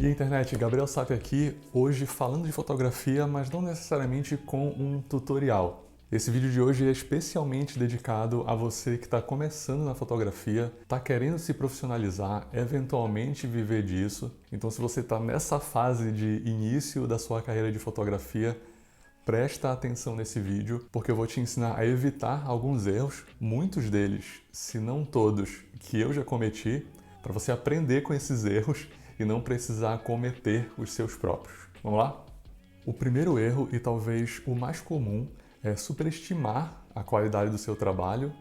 E a internet, Gabriel Sapp aqui, hoje falando de fotografia, mas não necessariamente com um tutorial. Esse vídeo de hoje é especialmente dedicado a você que está começando na fotografia, está querendo se profissionalizar, eventualmente viver disso. Então, se você está nessa fase de início da sua carreira de fotografia, presta atenção nesse vídeo, porque eu vou te ensinar a evitar alguns erros, muitos deles, se não todos, que eu já cometi, para você aprender com esses erros e não precisar cometer os seus próprios. Vamos lá? O primeiro erro, e talvez o mais comum, é superestimar a qualidade do seu trabalho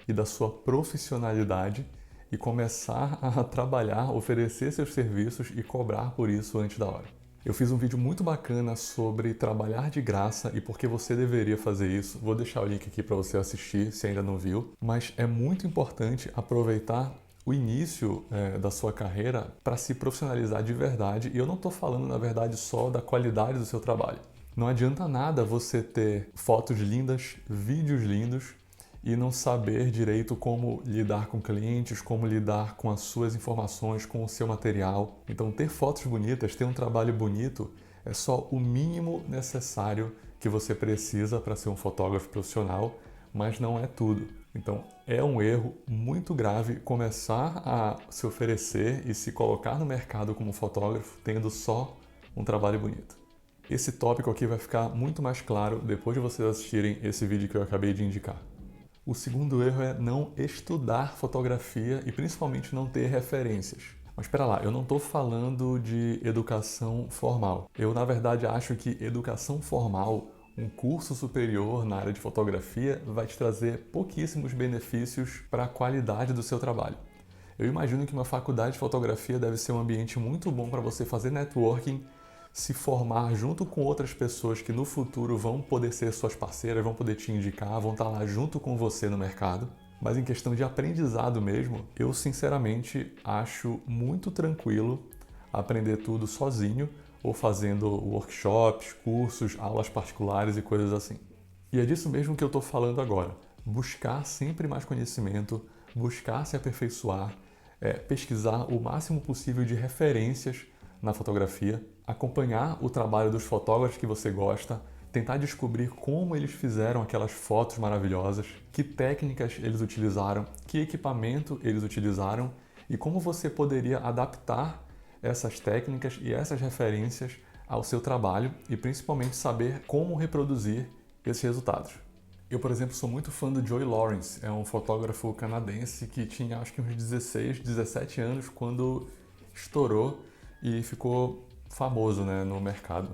e da sua profissionalidade e começar a trabalhar, oferecer seus serviços e cobrar por isso antes da hora. Eu fiz um vídeo muito bacana sobre trabalhar de graça e por que você deveria fazer isso. Vou deixar o link aqui para você assistir, se ainda não viu. Mas é muito importante aproveitar o início da sua carreira para se profissionalizar de verdade. E eu não estou falando, na verdade, só da qualidade do seu trabalho. Não adianta nada você ter fotos lindas, vídeos lindos e não saber direito como lidar com clientes, como lidar com as suas informações, com o seu material. Então, ter fotos bonitas, ter um trabalho bonito é só o mínimo necessário que você precisa para ser um fotógrafo profissional, mas não é tudo. Então, é um erro muito grave começar a se oferecer e se colocar no mercado como fotógrafo tendo só um trabalho bonito. Esse tópico aqui vai ficar muito mais claro depois de vocês assistirem esse vídeo que eu acabei de indicar. O segundo erro é não estudar fotografia e principalmente não ter referências. Mas espera lá, eu não estou falando de educação formal. Eu, na verdade, acho que educação formal, um curso superior na área de fotografia, vai te trazer pouquíssimos benefícios para a qualidade do seu trabalho. Eu imagino que uma faculdade de fotografia deve ser um ambiente muito bom para você fazer networking, se formar junto com outras pessoas que no futuro vão poder ser suas parceiras, vão poder te indicar, vão estar lá junto com você no mercado. Mas em questão de aprendizado mesmo, eu sinceramente acho muito tranquilo aprender tudo sozinho ou fazendo workshops, cursos, aulas particulares e coisas assim. E é disso mesmo que eu estou falando agora. Buscar sempre mais conhecimento, buscar se aperfeiçoar, pesquisar o máximo possível de referências na fotografia, acompanhar o trabalho dos fotógrafos que você gosta, tentar descobrir como eles fizeram aquelas fotos maravilhosas, que técnicas eles utilizaram, que equipamento eles utilizaram e como você poderia adaptar essas técnicas e essas referências ao seu trabalho e principalmente saber como reproduzir esses resultados. Eu, por exemplo, sou muito fã do Joey Lawrence, é um fotógrafo canadense que tinha acho que uns 16, 17 anos quando estourou e ficou famoso, né, no mercado.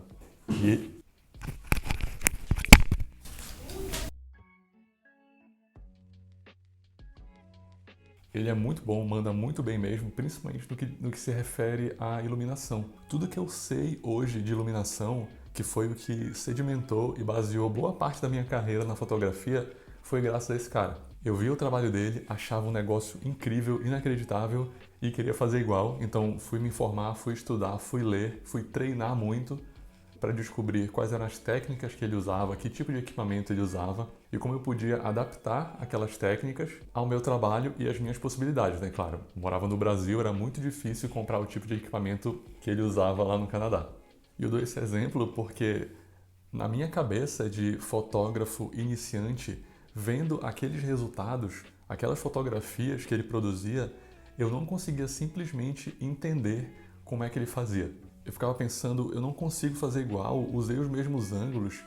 Ele é muito bom, manda muito bem mesmo, principalmente no que se refere à iluminação. Tudo que eu sei hoje de iluminação, que foi o que sedimentou e baseou boa parte da minha carreira na fotografia, foi graças a esse cara. Eu vi o trabalho dele, achava um negócio incrível, inacreditável e queria fazer igual. Então fui me informar, fui estudar, fui ler, fui treinar muito para descobrir quais eram as técnicas que ele usava, que tipo de equipamento ele usava e como eu podia adaptar aquelas técnicas ao meu trabalho e às minhas possibilidades, né? Claro, morava no Brasil, era muito difícil comprar o tipo de equipamento que ele usava lá no Canadá. E eu dou esse exemplo porque na minha cabeça de fotógrafo iniciante, vendo aqueles resultados, aquelas fotografias que ele produzia, eu não conseguia simplesmente entender como é que ele fazia. Eu ficava pensando, eu não consigo fazer igual, usei os mesmos ângulos,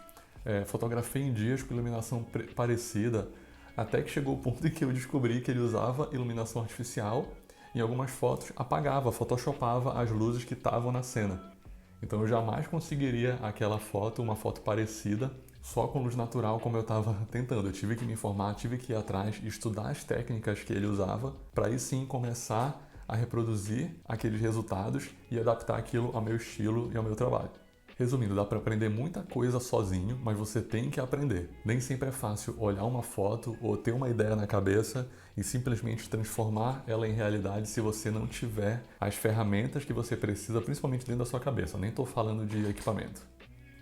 fotografei em dias com iluminação parecida, até que chegou o ponto em que eu descobri que ele usava iluminação artificial, em algumas fotos apagava, photoshopava as luzes que estavam na cena. Então eu jamais conseguiria aquela foto, uma foto parecida, só com luz natural como eu estava tentando. Eu tive que me informar, tive que ir atrás, estudar as técnicas que ele usava, para aí sim começar a reproduzir aqueles resultados e adaptar aquilo ao meu estilo e ao meu trabalho. Resumindo, dá para aprender muita coisa sozinho, mas você tem que aprender. Nem sempre é fácil olhar uma foto ou ter uma ideia na cabeça e simplesmente transformar ela em realidade se você não tiver as ferramentas que você precisa, principalmente dentro da sua cabeça. Nem estou falando de equipamento.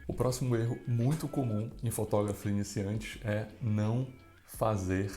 O próximo erro muito comum em fotógrafos iniciantes é não fazer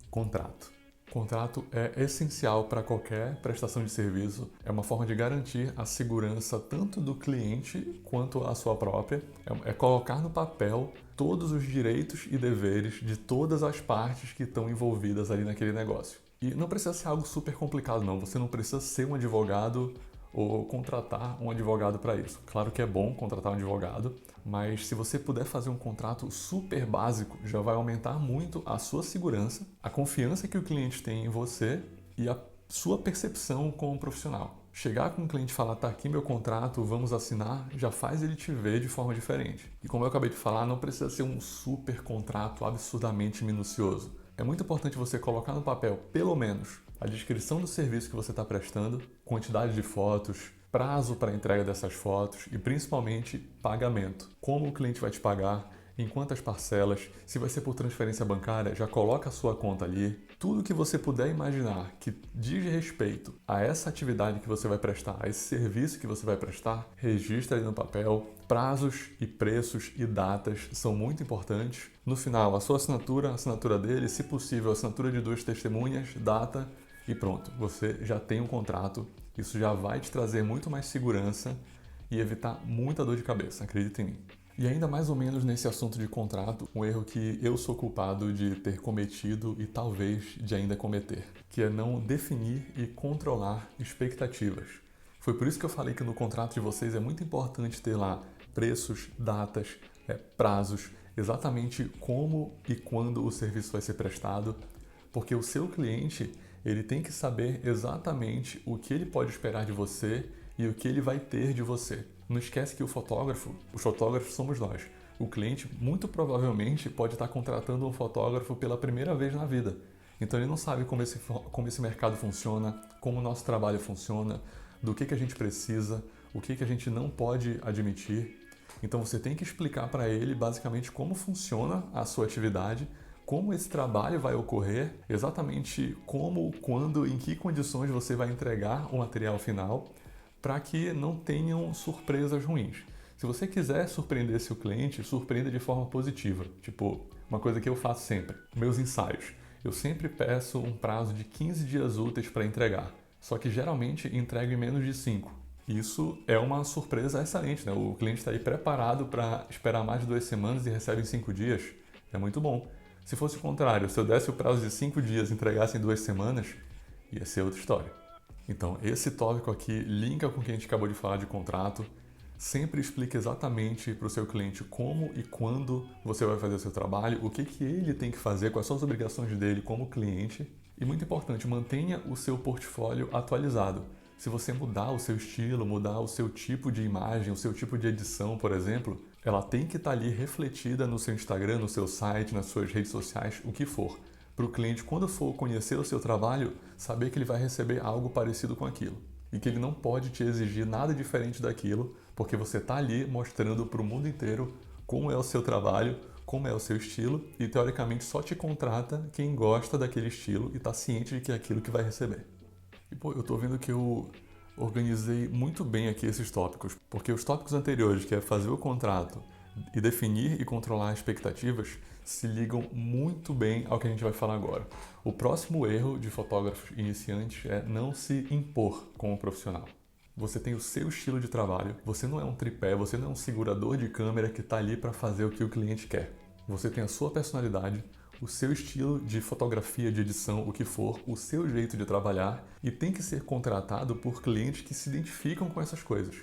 contrato. Contrato é essencial para qualquer prestação de serviço. É uma forma de garantir a segurança tanto do cliente quanto a sua própria. É colocar no papel todos os direitos e deveres de todas as partes que estão envolvidas ali naquele negócio. E não precisa ser algo super complicado, não. Você não precisa ser um advogado ou contratar um advogado para isso. Claro que é bom contratar um advogado, mas se você puder fazer um contrato super básico, já vai aumentar muito a sua segurança, a confiança que o cliente tem em você e a sua percepção como profissional. Chegar com o cliente e falar, tá aqui meu contrato, vamos assinar, já faz ele te ver de forma diferente. E como eu acabei de falar, não precisa ser um super contrato absurdamente minucioso. É muito importante você colocar no papel, pelo menos, a descrição do serviço que você está prestando, quantidade de fotos, prazo para a entrega dessas fotos e principalmente pagamento. Como o cliente vai te pagar, em quantas parcelas, se vai ser por transferência bancária, já coloca a sua conta ali. Tudo que você puder imaginar que diz respeito a essa atividade que você vai prestar, a esse serviço que você vai prestar, registra ali no papel. Prazos e preços e datas são muito importantes. No final, a sua assinatura, a assinatura dele, se possível, a assinatura de 2 testemunhas, data e pronto. Você já tem um contrato. Isso já vai te trazer muito mais segurança e evitar muita dor de cabeça, acredita em mim. E ainda mais ou menos nesse assunto de contrato, um erro que eu sou culpado de ter cometido e talvez de ainda cometer, que é não definir e controlar expectativas. Foi por isso que eu falei que no contrato de vocês é muito importante ter lá preços, datas, prazos, exatamente como e quando o serviço vai ser prestado, porque o seu cliente ele tem que saber exatamente o que ele pode esperar de você e o que ele vai ter de você. Não esquece que os fotógrafos somos nós. O cliente muito provavelmente pode estar contratando um fotógrafo pela primeira vez na vida. Então ele não sabe como esse mercado funciona, como o nosso trabalho funciona, do que a gente precisa, o que a gente não pode admitir. Então você tem que explicar para ele basicamente como funciona a sua atividade, como esse trabalho vai ocorrer, exatamente como, quando, em que condições você vai entregar o material final, para que não tenham surpresas ruins. Se você quiser surpreender seu cliente, surpreenda de forma positiva. Tipo, uma coisa que eu faço sempre, meus ensaios. Eu sempre peço um prazo de 15 dias úteis para entregar, só que geralmente entrego em menos de 5. Isso é uma surpresa excelente, né? O cliente está aí preparado para esperar mais de 2 semanas e recebe em 5 dias. É muito bom. Se fosse o contrário, se eu desse o prazo de 5 dias e entregasse em 2 semanas, ia ser outra história. Então, esse tópico aqui linka com o que a gente acabou de falar de contrato. Sempre explique exatamente para o seu cliente como e quando você vai fazer o seu trabalho, o que ele tem que fazer, quais são as obrigações dele como cliente. E muito importante, mantenha o seu portfólio atualizado. Se você mudar o seu estilo, mudar o seu tipo de imagem, o seu tipo de edição, por exemplo, ela tem que estar ali refletida no seu Instagram, no seu site, nas suas redes sociais, o que for. Para o cliente, quando for conhecer o seu trabalho, saber que ele vai receber algo parecido com aquilo. E que ele não pode te exigir nada diferente daquilo, porque você está ali mostrando para o mundo inteiro como é o seu trabalho, como é o seu estilo, e teoricamente só te contrata quem gosta daquele estilo e está ciente de que é aquilo que vai receber. E pô, eu estou vendo que eu organizei muito bem aqui esses tópicos, porque os tópicos anteriores, que é fazer o contrato e definir e controlar expectativas, se ligam muito bem ao que a gente vai falar agora. O próximo erro de fotógrafos iniciantes é não se impor como profissional. Você tem o seu estilo de trabalho, você não é um tripé, você não é um segurador de câmera que está ali para fazer o que o cliente quer. Você tem a sua personalidade, o seu estilo de fotografia, de edição, o que for, o seu jeito de trabalhar, e tem que ser contratado por clientes que se identificam com essas coisas.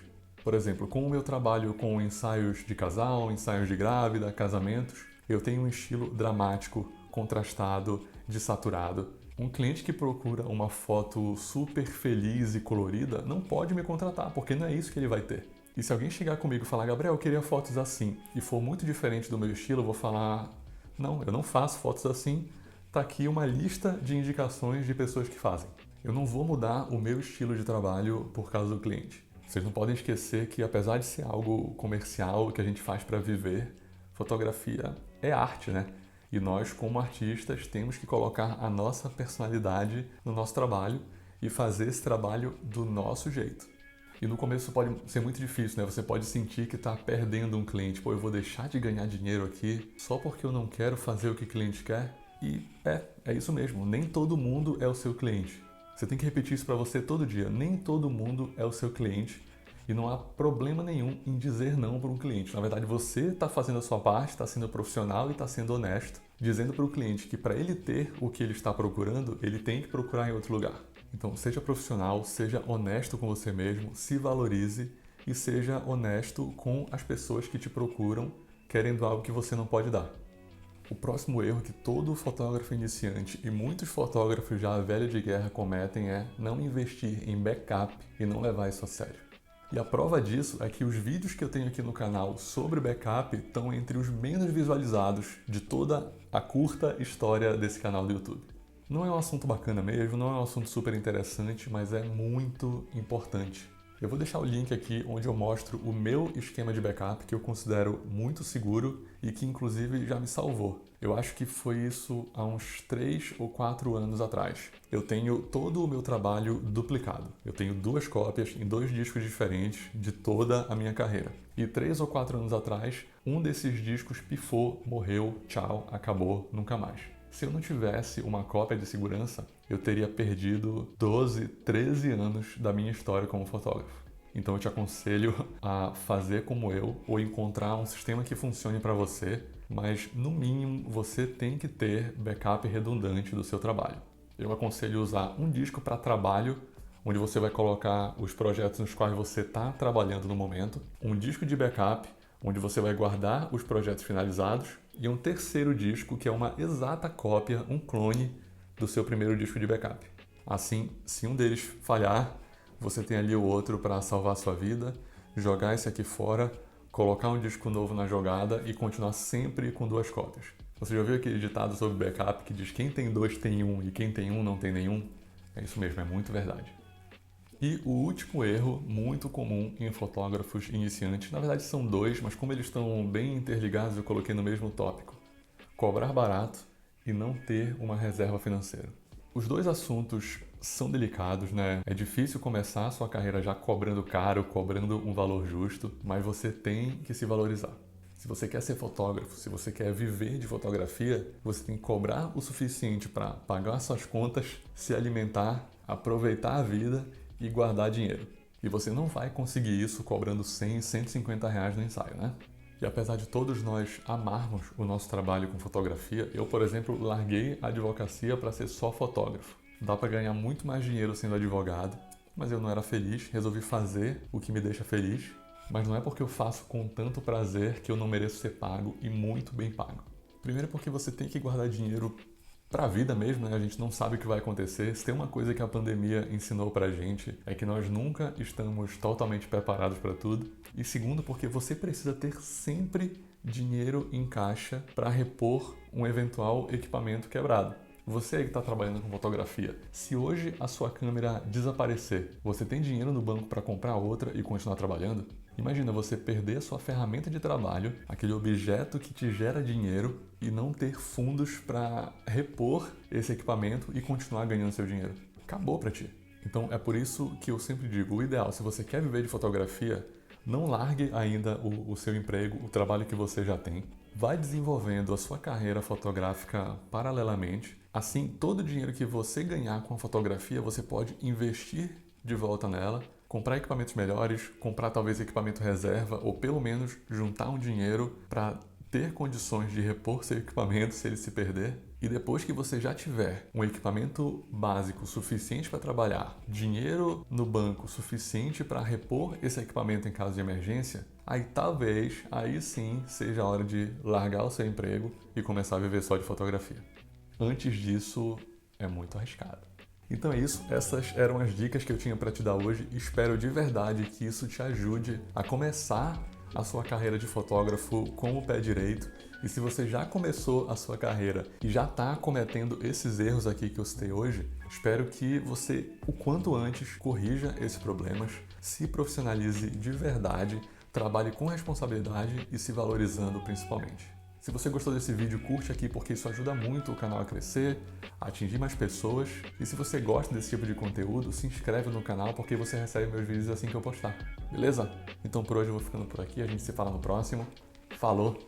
Por exemplo, com o meu trabalho com ensaios de casal, ensaios de grávida, casamentos, eu tenho um estilo dramático, contrastado, desaturado. Um cliente que procura uma foto super feliz e colorida não pode me contratar, porque não é isso que ele vai ter. E se alguém chegar comigo e falar, Gabriel, eu queria fotos assim, e for muito diferente do meu estilo, eu vou falar, não, eu não faço fotos assim, tá aqui uma lista de indicações de pessoas que fazem. Eu não vou mudar o meu estilo de trabalho por causa do cliente. Vocês não podem esquecer que, apesar de ser algo comercial que a gente faz para viver, fotografia é arte, né? E nós, como artistas, temos que colocar a nossa personalidade no nosso trabalho e fazer esse trabalho do nosso jeito. E no começo pode ser muito difícil, né? Você pode sentir que está perdendo um cliente. Pô, eu vou deixar de ganhar dinheiro aqui só porque eu não quero fazer o que o cliente quer? E é isso mesmo, nem todo mundo é o seu cliente. Você tem que repetir isso para você todo dia. Nem todo mundo é o seu cliente e não há problema nenhum em dizer não para um cliente. Na verdade, você está fazendo a sua parte, está sendo profissional e está sendo honesto, dizendo para o cliente que para ele ter o que ele está procurando, ele tem que procurar em outro lugar. Então, seja profissional, seja honesto com você mesmo, se valorize e seja honesto com as pessoas que te procuram querendo algo que você não pode dar. O próximo erro que todo fotógrafo iniciante e muitos fotógrafos já velhos de guerra cometem é não investir em backup e não levar isso a sério. E a prova disso é que os vídeos que eu tenho aqui no canal sobre backup estão entre os menos visualizados de toda a curta história desse canal do YouTube. Não é um assunto bacana mesmo, não é um assunto super interessante, mas é muito importante. Eu vou deixar o link aqui onde eu mostro o meu esquema de backup que eu considero muito seguro e que inclusive já me salvou. Eu acho que foi isso há uns 3 ou 4 anos atrás. Eu tenho todo o meu trabalho duplicado. Eu tenho 2 cópias em 2 discos diferentes de toda a minha carreira. E 3 ou 4 anos atrás, um desses discos pifou, morreu, tchau, acabou, nunca mais. Se eu não tivesse uma cópia de segurança, eu teria perdido 12, 13 anos da minha história como fotógrafo. Então eu te aconselho a fazer como eu ou encontrar um sistema que funcione para você, mas no mínimo você tem que ter backup redundante do seu trabalho. Eu aconselho usar um disco para trabalho, onde você vai colocar os projetos nos quais você está trabalhando no momento, um disco de backup, onde você vai guardar os projetos finalizados, e um terceiro disco que é uma exata cópia, um clone do seu primeiro disco de backup. Assim, se um deles falhar, você tem ali o outro para salvar a sua vida, jogar esse aqui fora, colocar um disco novo na jogada e continuar sempre com 2 cópias. Você já ouviu aquele ditado sobre backup que diz quem tem 2 tem 1 e quem tem 1 não tem nenhum? É isso mesmo, é muito verdade. E o último erro, muito comum em fotógrafos iniciantes, na verdade são 2, mas como eles estão bem interligados, eu coloquei no mesmo tópico. Cobrar barato e não ter uma reserva financeira. Os 2 assuntos são delicados, né? É difícil começar a sua carreira já cobrando caro, cobrando um valor justo, mas você tem que se valorizar. Se você quer ser fotógrafo, se você quer viver de fotografia, você tem que cobrar o suficiente para pagar suas contas, se alimentar, aproveitar a vida e guardar dinheiro. E você não vai conseguir isso cobrando 100, 150 reais no ensaio, né? E apesar de todos nós amarmos o nosso trabalho com fotografia, eu, por exemplo, larguei a advocacia para ser só fotógrafo. Dá para ganhar muito mais dinheiro sendo advogado, mas eu não era feliz, resolvi fazer o que me deixa feliz, mas não é porque eu faço com tanto prazer que eu não mereço ser pago e muito bem pago. Primeiro porque você tem que guardar dinheiro para a vida mesmo, né? A gente não sabe o que vai acontecer. Se tem uma coisa que a pandemia ensinou pra gente é que nós nunca estamos totalmente preparados para tudo. E segundo, porque você precisa ter sempre dinheiro em caixa para repor um eventual equipamento quebrado. Você aí que está trabalhando com fotografia, se hoje a sua câmera desaparecer, você tem dinheiro no banco para comprar outra e continuar trabalhando? Imagina você perder a sua ferramenta de trabalho, aquele objeto que te gera dinheiro, e não ter fundos para repor esse equipamento e continuar ganhando seu dinheiro. Acabou para ti. Então é por isso que eu sempre digo, o ideal, se você quer viver de fotografia, não largue ainda o seu emprego, o trabalho que você já tem. Vai desenvolvendo a sua carreira fotográfica paralelamente. Assim, todo o dinheiro que você ganhar com a fotografia, você pode investir de volta nela, comprar equipamentos melhores, comprar talvez equipamento reserva ou pelo menos juntar um dinheiro para ter condições de repor seu equipamento se ele se perder. E depois que você já tiver um equipamento básico suficiente para trabalhar, dinheiro no banco suficiente para repor esse equipamento em caso de emergência, aí sim seja a hora de largar o seu emprego e começar a viver só de fotografia. Antes disso, é muito arriscado. Então é isso, essas eram as dicas que eu tinha para te dar hoje. Espero de verdade que isso te ajude a começar a sua carreira de fotógrafo com o pé direito. E se você já começou a sua carreira e já está cometendo esses erros aqui que eu citei hoje, espero que você, o quanto antes, corrija esses problemas, se profissionalize de verdade, trabalhe com responsabilidade e se valorizando principalmente. Se você gostou desse vídeo, curte aqui porque isso ajuda muito o canal a crescer, a atingir mais pessoas. E se você gosta desse tipo de conteúdo, se inscreve no canal porque você recebe meus vídeos assim que eu postar. Beleza? Então por hoje eu vou ficando por aqui, a gente se fala no próximo. Falou!